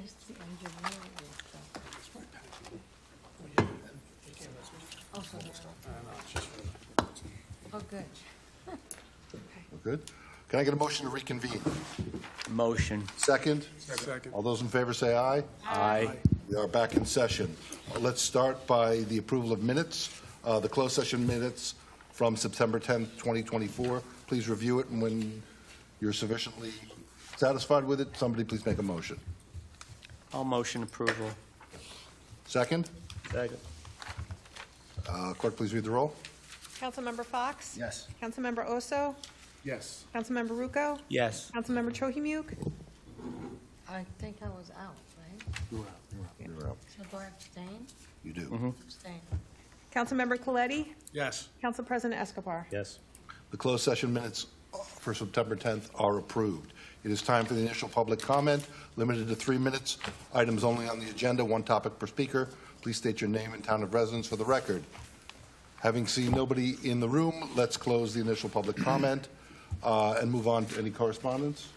Where's the engineer? Oh, so oh, good. We're good. Can I get a motion to reconvene? Motion. Second? Second. All those in favor say aye. Aye. We are back in session. Let's start by the approval of minutes, the closed session minutes from September 10th, 2024. Please review it, and when you're sufficiently satisfied with it, somebody please make a motion. I'll motion approval. Second? Second. Clerk, please read the roll. Councilmember Fox? Yes. Councilmember Oso? Yes. Councilmember Rucco? Yes. Councilmember Chohimuk? I think I was out, right? You're out. So do I abstain? You do. Abstain. Councilmember Coletti? Yes. Council President Escobar? Yes. The closed session minutes for September 10th are approved. It is time for the initial public comment, limited to 3 minutes. Items only on the agenda, one topic per speaker. Please state your name and town of residence for the record. Having seen nobody in the room, let's close the initial public comment and move on to any correspondence.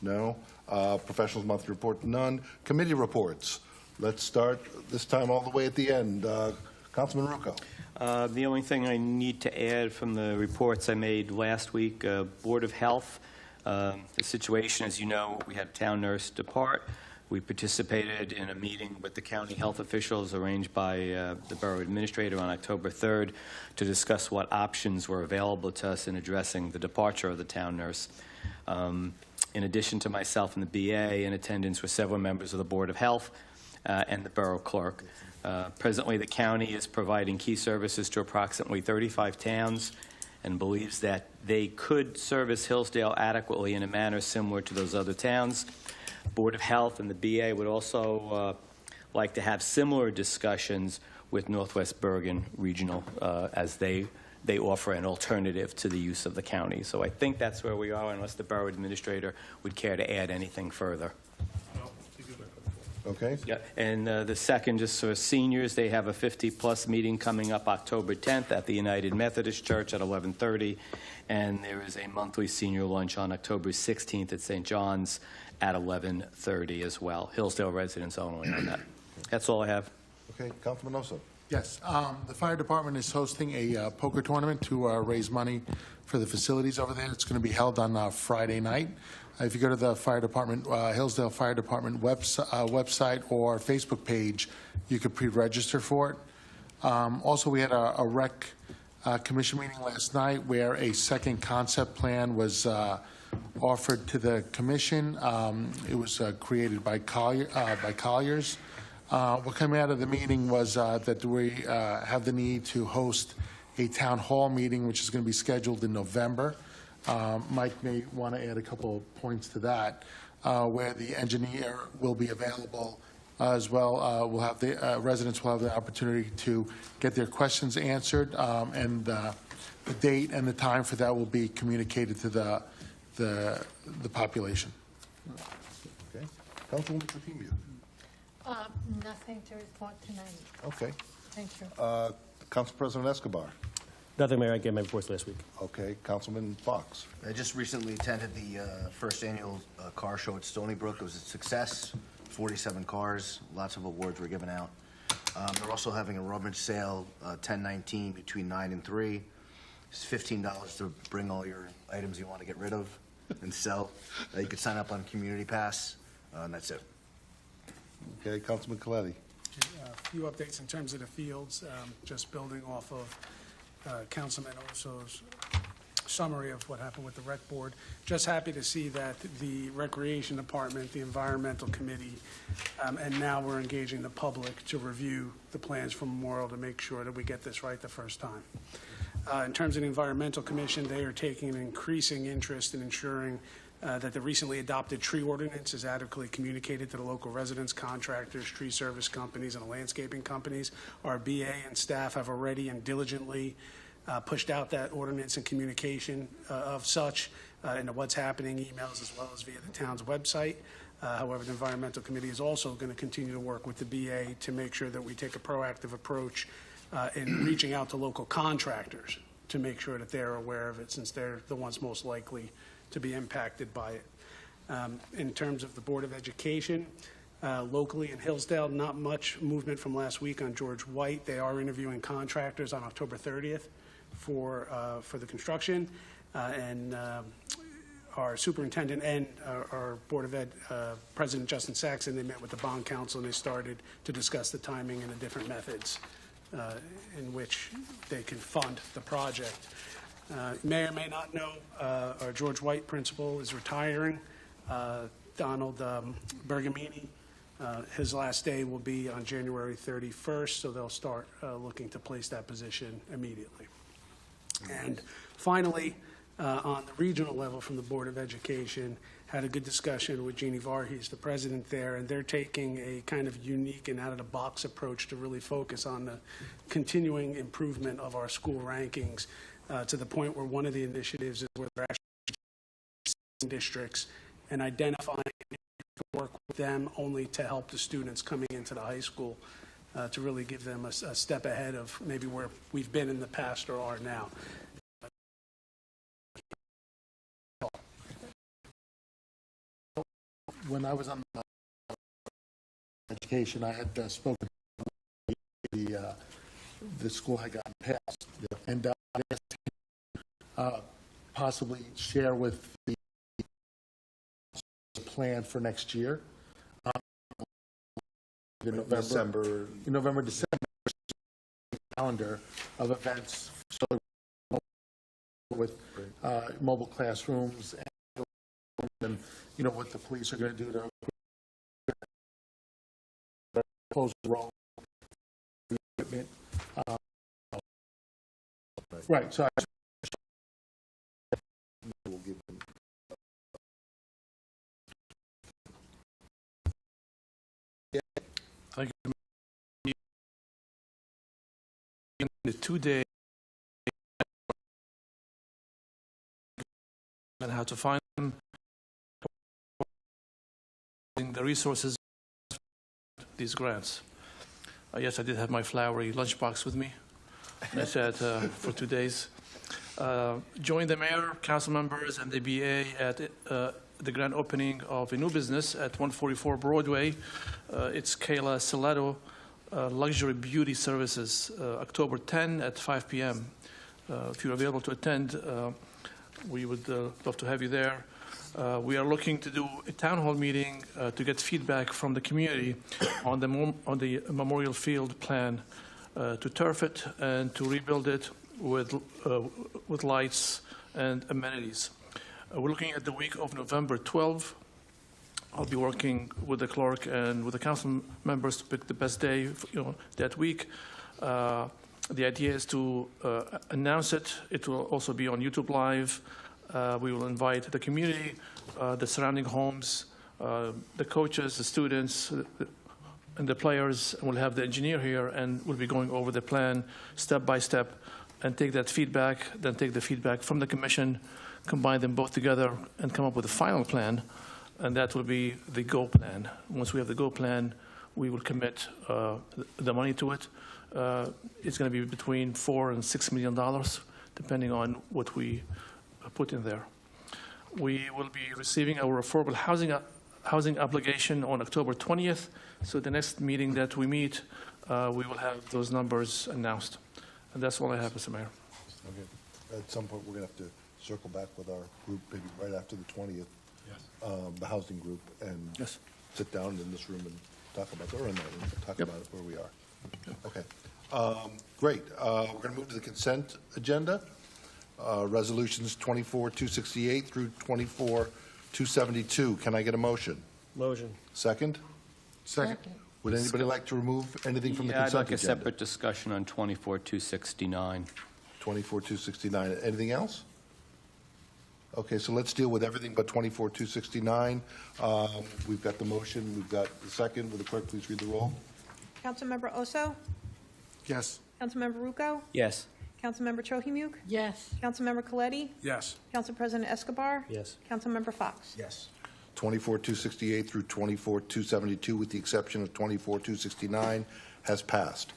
No. Professionals monthly report, none. Committee reports. Let's start this time all the way at the end. Councilman Rucco. The only thing I need to add from the reports I made last week, Board of Health, the situation, as you know, we had town nurse depart. We participated in a meeting with the county health officials arranged by the borough administrator on October 3rd to discuss what options were available to us in addressing the departure of the town nurse. In addition to myself and the BA, in attendance were several members of the Board of Health and the borough clerk. Presently, the county is providing key services to approximately 35 towns and believes that they could service Hillsdale adequately in a manner similar to those other towns. Board of Health and the BA would also like to have similar discussions with Northwest Bergen Regional as they offer an alternative to the use of the county. So I think that's where we are, unless the borough administrator would care to add anything further. Okay. Yeah, and the second, just for seniors, they have a 50-plus meeting coming up October 10th at the United Methodist Church at 11:30, and there is a monthly senior lunch on October 16th at St. John's at 11:30 as well. Hillsdale residents only on that. That's all I have. Okay. Councilman Oso. Yes. The fire department is hosting a poker tournament to raise money for the facilities over there. It's going to be held on Friday night. If you go to the fire department, Hillsdale Fire Department website or Facebook page, you could pre-register for it. Also, we had a rec commission meeting last night where a second concept plan was offered to the commission. It was created by Colliers. What came out of the meeting was that we have the need to host a town hall meeting, which is going to be scheduled in November. Mike may want to add a couple of points to that, where the engineer will be available as well. We'll have the residents will have the opportunity to get their questions answered, and the date and the time for that will be communicated to the population. Okay. Councilwoman Trujillo. Nothing to report tonight. Okay. Thank you. Council President Escobar. Nothing, Mayor. I gave my reports last week. Okay. Councilman Fox. I just recently attended the first annual car show at Stony Brook. It was a success. 47 cars. Lots of awards were given out. They're also having a rummage sale 10/19 between 9 and 3. It's $15 to bring all your items you want to get rid of and sell. You could sign up on Community Pass, and that's it. Okay. Councilman Coletti. A few updates in terms of the fields, just building off of Councilman Oso's summary of what happened with the rec board. Just happy to see that the Recreation Department, the Environmental Committee, and now we're engaging the public to review the plans for Memorial to make sure that we get this right the first time. In terms of the Environmental Commission, they are taking an increasing interest in ensuring that the recently adopted tree ordinance is adequately communicated to the local residents, contractors, tree service companies, and landscaping companies. Our BA and staff have already and diligently pushed out that ordinance and communication of such into what's happening, emails as well as via the town's website. However, the Environmental Committee is also going to continue to work with the BA to make sure that we take a proactive approach in reaching out to local contractors to make sure that they're aware of it, since they're the ones most likely to be impacted by it. In terms of the Board of Education, locally in Hillsdale, not much movement from last week on George White. They are interviewing contractors on October 30th for the construction, and our superintendent and our Board of Ed President Justin Saxon, they met with the bond council and they started to discuss the timing and the different methods in which they can fund the project. You may or may not know, our George White principal is retiring. Donald Bergamini, his last day will be on January 31st, so they'll start looking to place that position immediately. And finally, on the regional level from the Board of Education, had a good discussion with Jeannie Varghese, the president there, and they're taking a kind of unique and out-of-the-box approach to really focus on the continuing improvement of our school rankings to the point where one of the initiatives is where they're actually districts and identifying to work with them only to help the students coming into the high school to really give them a step ahead of maybe where we've been in the past or are now. When I was on education, I had spoken the school had gotten passed, and I asked him possibly share with the plan for next year. In November, December, calendar of events with mobile classrooms and what the police are going to do to close the road. Right. So We'll give them. Thank you. In the 2-day and how to find them, the resources, these grants. Yes, I did have my flowery lunchbox with me. I said for 2 days. Join the mayor, council members, and the BA at the grand opening of a new business at 144 Broadway. It's Kayla Saletto Luxury Beauty Services, October 10 at 5 p.m. If you're available to attend, we would love to have you there. We are looking to do a town hall meeting to get feedback from the community on the Memorial Field plan to turf it and to rebuild it with lights and amenities. We're looking at the week of November 12. I'll be working with the clerk and with the council members to pick the best day, that week. The idea is to announce it. It will also be on YouTube Live. We will invite the community, the surrounding homes, the coaches, the students, and the players. We'll have the engineer here, and we'll be going over the plan step by step and take that feedback, then take the feedback from the commission, combine them both together, and come up with a final plan, and that will be the GO plan. Once we have the GO plan, we will commit the money to it. It's going to be between $4 and $6 million, depending on what we put in there. We will be receiving our affordable housing obligation on October 20th, so the next meeting that we meet, we will have those numbers announced. And that's all I have, Mr. Mayor. Okay. At some point, we're going to have to circle back with our group, maybe right after the 20th, the housing group, and sit down in this room and talk about, or in that room, talk about where we are. Okay. Great. We're going to move to the consent agenda. Resolutions 24-268 through 24-272. Can I get a motion? Motion. Second? second. Would anybody like to remove anything from the consent I'd like agenda? a separate discussion on 24-269. 24-269. Anything else? Okay, so let's deal with everything but 24-269. We've got the motion, we've got the second. Will the clerk please read the roll? Councilmember Oso, Yes. Councilmember Rucco, Yes. Councilmember Chohimuk, Yes. Councilmember Coletti, Yes. Council President Escobar, Yes. Councilmember Fox. Yes. 24-268 through 24-272, with the exception of 24-269, has passed.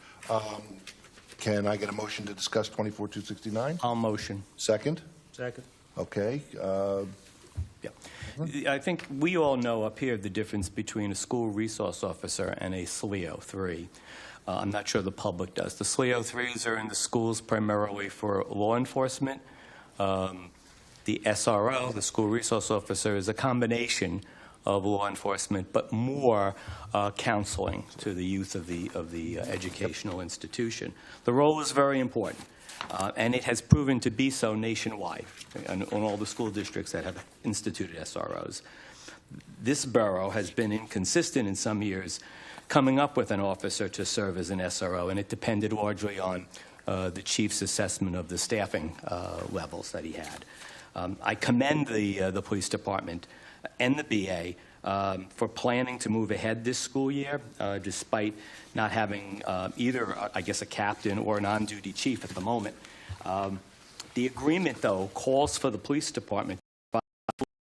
Can I get a motion to discuss 24-269? I'll motion. Second? Second. Okay. Yeah. I think we all know up here the difference between a school resource officer and a SLEO 3. I'm not sure the public does. The SLEO 3s are in the schools primarily for law enforcement. The SRO, the school resource officer, is a combination of law enforcement, but more counseling to the youth of the educational institution. The role is very important, and it has proven to be so nationwide on all the school districts that have instituted SROs. This borough has been inconsistent in some years coming up with an officer to serve as an SRO, and it depended largely on the chief's assessment of the staffing levels that he had. I commend the police department and the BA for planning to move ahead this school year, despite not having either, I guess, a captain or an on-duty chief at the moment. The agreement, though, calls for the police department to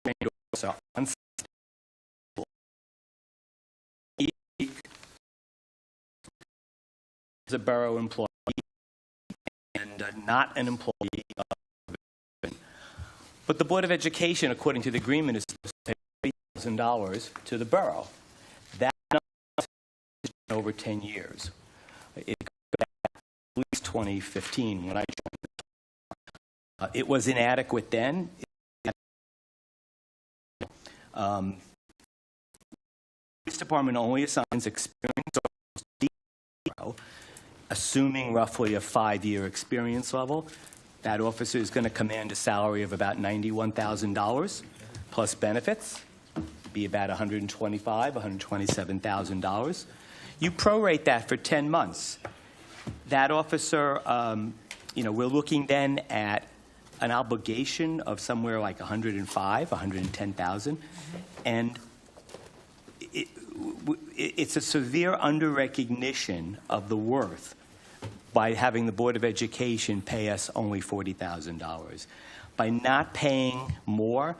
provide officer on as a borough employee and not an employee of. But the Board of Education, according to the agreement, is supposed to pay $3,000 to the borough. That is over 10 years. It goes back at least 2015 when I joined. It was inadequate then. The police department only assigns experienced officers, assuming roughly a 5-year experience level. That officer is going to command a salary of about $91,000 plus benefits, be about $125,000, $127,000. You prorate that for 10 months. That officer, we're looking then at an obligation of somewhere like $105,000, $110,000, and it's a severe under-recognition of the worth by having the Board of Education pay us only $40,000. By not paying more,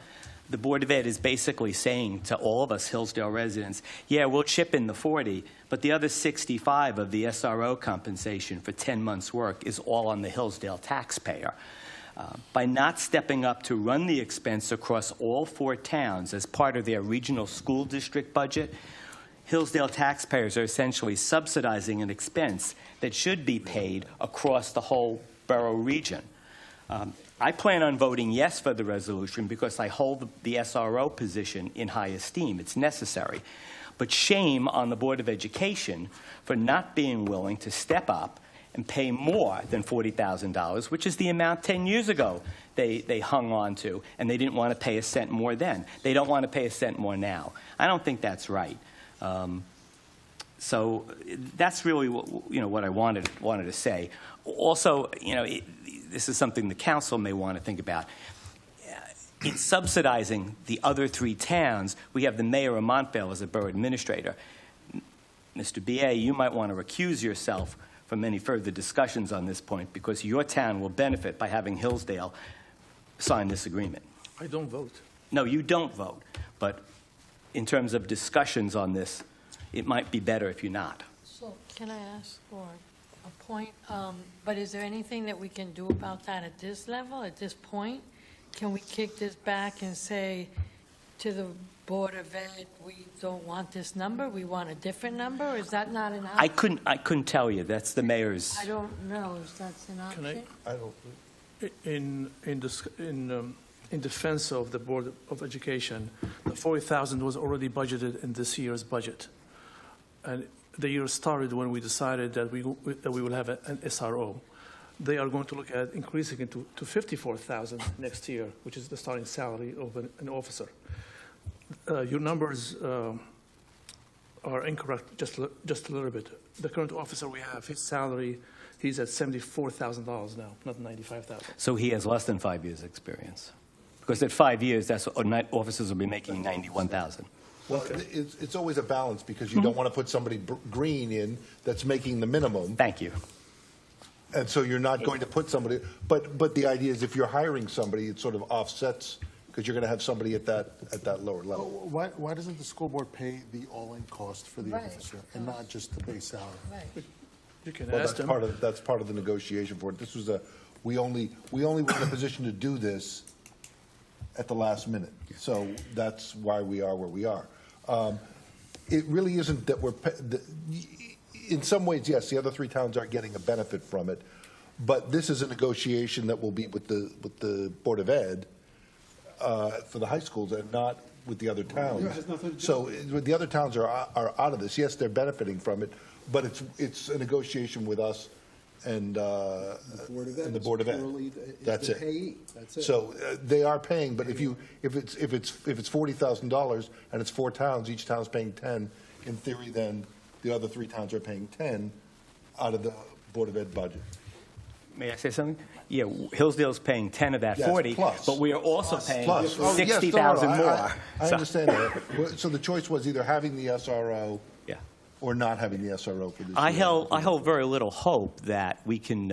the Board of Ed is basically saying to all of us Hillsdale residents, yeah, we'll chip in the 40, but the other 65 of the SRO compensation for 10 months' work is all on the Hillsdale taxpayer. By not stepping up to run the expense across all 4 towns as part of their regional school district budget, Hillsdale taxpayers are essentially subsidizing an expense that should be paid across the whole borough region. I plan on voting yes for the resolution because I hold the SRO position in high esteem. It's necessary. But shame on the Board of Education for not being willing to step up and pay more than $40,000, which is the amount 10 years ago they hung on to, and they didn't want to pay a cent more then. They don't want to pay a cent more now. I don't think that's right. So that's really what I wanted to say. Also, this is something the council may want to think about. In subsidizing the other 3 towns, we have the mayor of Montvale as a borough administrator. Mr. B.A., you might want to recuse yourself from any further discussions on this point because your town will benefit by having Hillsdale sign this agreement. I don't vote. No, you don't vote. But in terms of discussions on this, it might be better if you're not. So can I ask for a point? But is there anything that we can do about that at this level, at this point? Can we kick this back and say to the Board of Ed, we don't want this number, we want a different number? Or is that not an option? I couldn't tell you. That's the mayor's. I don't know if that's an option. I don't. In defense of the Board of Education, the $40,000 was already budgeted in this year's budget. And the year started when we decided that we will have an SRO. They are going to look at increasing it to $54,000 next year, which is the starting salary of an officer. Your numbers are incorrect just a little bit. The current officer we have, his salary, he's at $74,000 now, not $95,000. So he has less than 5 years' experience. Because at 5 years, that's officers will be making $91,000. Well, it's always a balance because you don't want to put somebody green in that's making the minimum. Thank you. And so you're not going to put somebody, but the idea is if you're hiring somebody, it sort of offsets because you're going to have somebody at that lower level. Why doesn't the school board pay the all-in cost for the Right. officer and not just the base salary? Right. You can Well, ask them. that's part of the negotiation for it. This was we only were in a position to do this at the last minute. So that's why we are where we are. It really isn't that in some ways, yes, the other three towns are getting a benefit from it, but this is a negotiation that will be with the Board of Ed for the high schools and not with the other towns. Yeah, it has nothing to do So the other towns are out of this. Yes, they're benefiting from it, but it's a negotiation with us and the Board of Ed. That's it. That's it. So they are paying, but if it's $40,000 and it's four towns, each town's paying 10, in theory, then the other three towns are paying 10 out of the Board of Ed budget. May I say something? Yeah, Hillsdale's paying 10 of that Yes, 40, plus. but we are also paying Plus, oh, yes, 60,000 more. I So- understand that. So the choice was either having the SRO Yeah. or not having the SRO for this I year. hold very little hope that we can,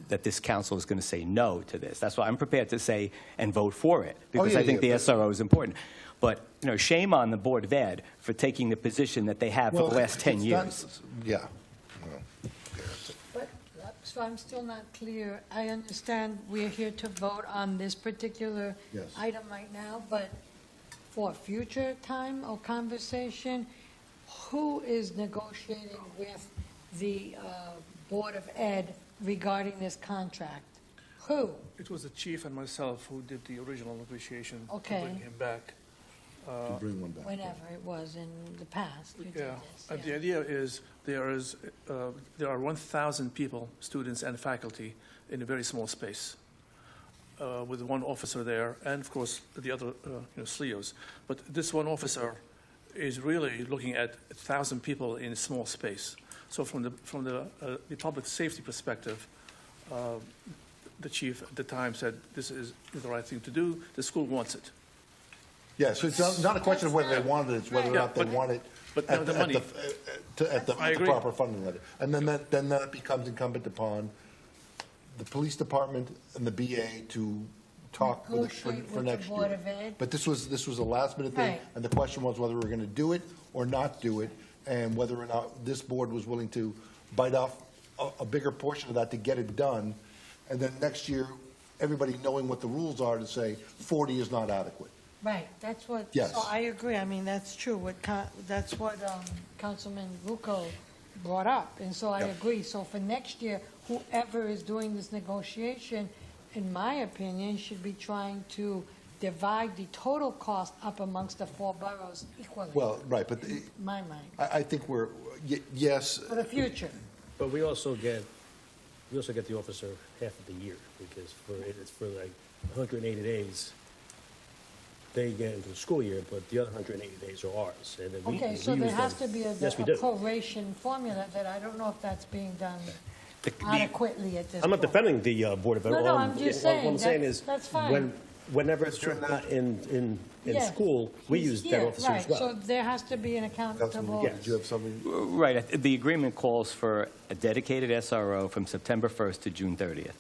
that this council is going to say no to this. That's why I'm prepared to say and vote for it, because yeah, I think yeah, the SRO is important. But, shame on the Board of Ed for taking the position that they have for the last 10 it's years. not- Yeah. Well, But, so I'm still not clear. I understand we're here to vote on this particular Yes. item right now, but for future time or conversation, who is negotiating with the Board of Ed regarding this contract? Who? It was the chief and myself who did the original negotiation to Okay. bring him back. to bring one back. Whenever it was in the past. you did Yeah, this, and yeah. the idea is there are 1,000 people, students and faculty, in a very small space, with one officer there, and of course the other SLEOs. But this one officer is really looking at 1,000 people in a small space. So from the public safety perspective, the chief at the time said this is the right thing to do. The school wants it. Yeah, so it's not a question of whether they wanted it, it's whether or Yeah, not they but- want it but at the the money- I agree. proper funding level. And then that becomes incumbent upon the police department and the BA to talk for Negotiate with the next year. Board of Ed. But this was a last minute thing, Right. and the question was whether we were going to do it or not do it, and whether or not this board was willing to bite off a bigger portion of that to get it done. And then next year, everybody knowing what the rules are to say 40 is not adequate. Right, that's what. Yes. So I agree, I mean, that's true, that's what Councilman Rucco brought up, and so I Yep. agree. So for next year, whoever is doing this negotiation, in my opinion, should be trying to divide the total cost up amongst the four boroughs equally. Well, right, but In my mind, I think yes, for the future. But we also get the officer half of the year, because it's for like 180 days. They get into the school year, but the other 180 days are ours. And then we Okay, use so there has them. to be a Yes, we do. proration formula that I don't know if that's being done The- adequately at this point. I'm not defending the Board of Ed. No, no, All I'm just What saying, I'm saying that's- is, that's fine. whenever we're not in Yeah. school, we He's use that here, officer as right. So well. there has to be an Councilman, accountable. did you have something? Right, the agreement calls for a dedicated SRO from September 1st to June 30th.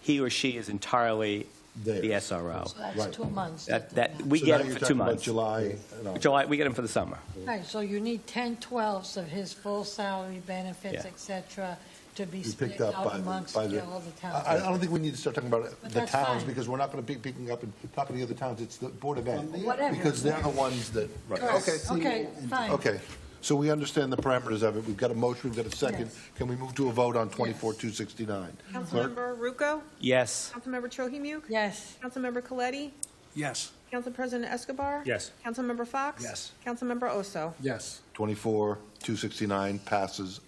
He or she is entirely the Theirs. SRO. So that's Right. 2 months. We So get now him you're for talking 2 about months. July and August. July, we get him for the summer. Right, so you need 10/12 of his full salary, benefits, Yeah. et cetera, to be Be split picked up out amongst by the. all the towns. I don't think we need to start talking about But the that's towns, fine. because we're not going to be picking up and talking to the other towns. It's the Board of Ed. Whatever. Because they're the ones that, right, Correct. okay. Okay, fine. Okay, so we understand the parameters of it. We've got a motion, we've got a second. Yes. Can we move to a vote on 24-269? Clerk? Councilmember Rucco? Yes. Councilmember Chohemuk? Yes, Councilmember Coletti? Yes. Council President Escobar? Yes. Councilmember Fox? Yes. Councilmember Oso? Yes. 24-269 passes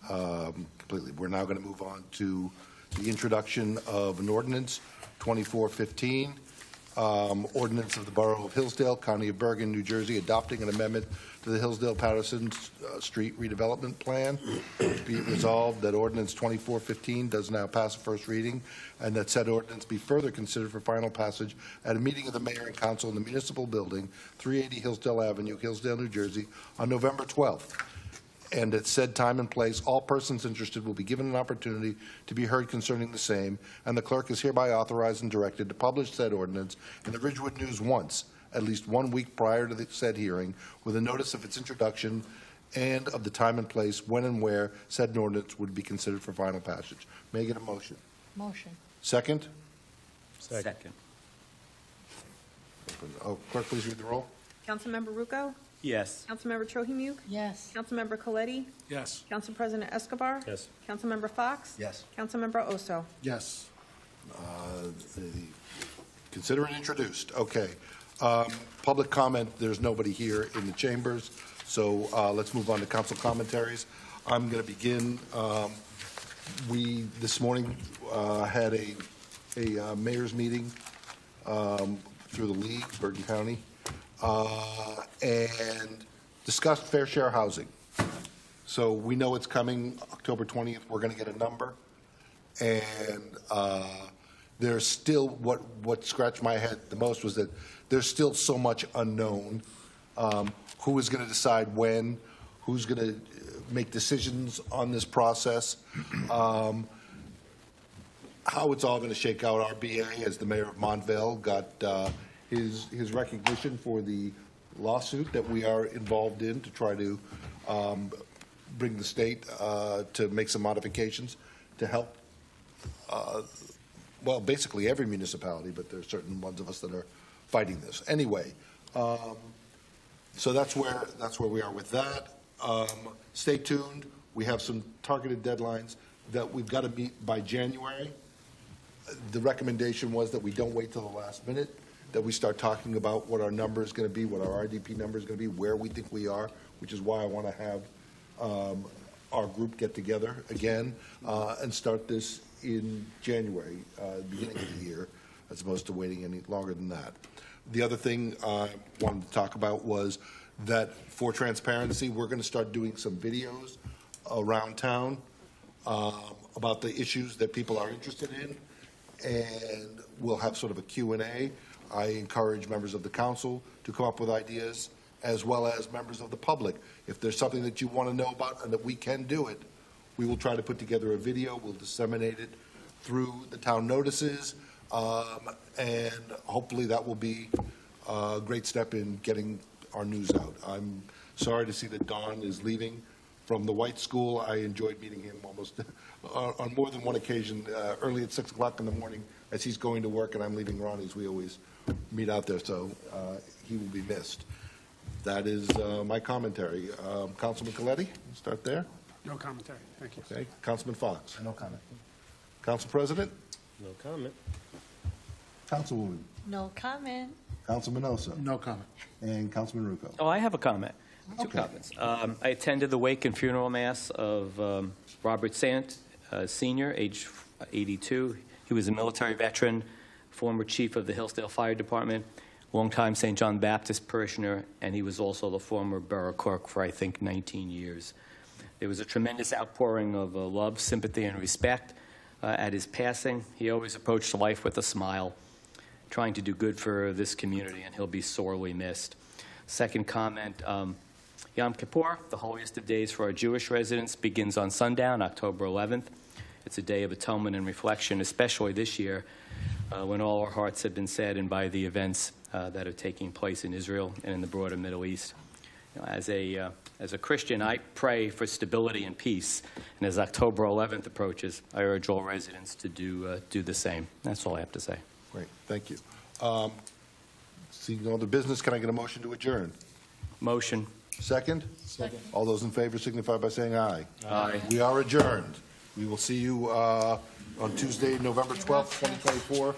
completely. We're now going to move on to the introduction of an ordinance, 2415, ordinance of the Borough of Hillsdale, County of Bergen, New Jersey, adopting an amendment to the Hillsdale-Patterson Street redevelopment plan. Be it resolved that ordinance 2415 does now pass a first reading, and that said ordinance be further considered for final passage at a meeting of the mayor and council in the municipal building, 380 Hillsdale Avenue, Hillsdale, New Jersey, on November 12th. And at said time and place, all persons interested will be given an opportunity to be heard concerning the same, and the clerk is hereby authorized and directed to publish said ordinance in the Ridgewood News once, at least 1 week prior to the said hearing, with a notice of its introduction and of the time and place when and where said ordinance would be considered for final passage. May I get a motion? motion. Second? Second. President. Oh, clerk, please read the roll. Councilmember Rucco? Yes. Councilmember Trohimuk? Yes. Councilmember Coletti? Yes. Council President Escobar? Yes. Councilmember Fox? Yes. Councilmember Oso? Yes. Consider it introduced. Okay. Public comment, there's nobody here in the chambers, so let's move on to council commentaries. I'm going to begin. We, this morning, had a mayor's meeting through the league, Bergen County, and discussed fair share housing. So we know it's coming October 20th. We're going to get a number. And there's still, what scratched my head the most was that there's still so much unknown. Who is going to decide when? Who's going to make decisions on this process? How it's all going to shake out. Our BA, as the mayor of Montvale, got his recognition for the lawsuit that we are involved in to try to bring the state to make some modifications to help, well, basically every municipality, but there are certain ones of us that are fighting this. Anyway, so that's where we are with that. Stay tuned. We have some targeted deadlines that we've got to meet by January. The recommendation was that we don't wait till the last minute, that we start talking about what our number is going to be, what our RDP number is going to be, where we think we are, which is why I want to have our group get together again and start this in January, beginning of the year, as opposed to waiting any longer than that. The other thing I wanted to talk about was that for transparency, we're going to start doing some videos around town about the issues that people are interested in, and we'll have sort of a Q&A. I encourage members of the council to come up with ideas, as well as members of the public. If there's something that you want to know about and that we can do it, we will try to put together a video. We'll disseminate it through the town notices, and hopefully that will be a great step in getting our news out. I'm sorry to see that Don is leaving from the White School. I enjoyed meeting him almost on more than one occasion, early at 6 o'clock in the morning as he's going to work and I'm leaving Ronnie's. We always meet out there, so he will be missed. That is my commentary. Councilman Coletti, start there. No commentary. Thank you. Okay. Councilman Fox. No comment. Council President. No comment. Councilwoman. No comment. Councilman Oso. No comment. And Councilman Rucco. Oh, I have a comment. Two Okay. comments. I attended the wake and funeral mass of Robert Sant, Sr., age 82. He was a military veteran, former chief of the Hillsdale Fire Department, longtime St. John Baptist parishioner, and he was also the former borough clerk for, I think, 19 years. There was a tremendous outpouring of love, sympathy, and respect at his passing. He always approached life with a smile, trying to do good for this community, and he'll be sorely missed. Second comment, Yom Kippur, the holiest of days for our Jewish residents, begins on sundown, October 11th. It's a day of atonement and reflection, especially this year when all our hearts have been saddened by the events that are taking place in Israel and in the broader Middle East. You know, as a Christian, I pray for stability and peace, and as October 11th approaches, I urge all residents to do the same. That's all I have to say. Great, thank you. Seeing no other business, can I get a motion to adjourn? Motion. Second? Second. All those in favor signify by saying aye. Aye. We are adjourned. We will see you on Tuesday, November 12th, 2024.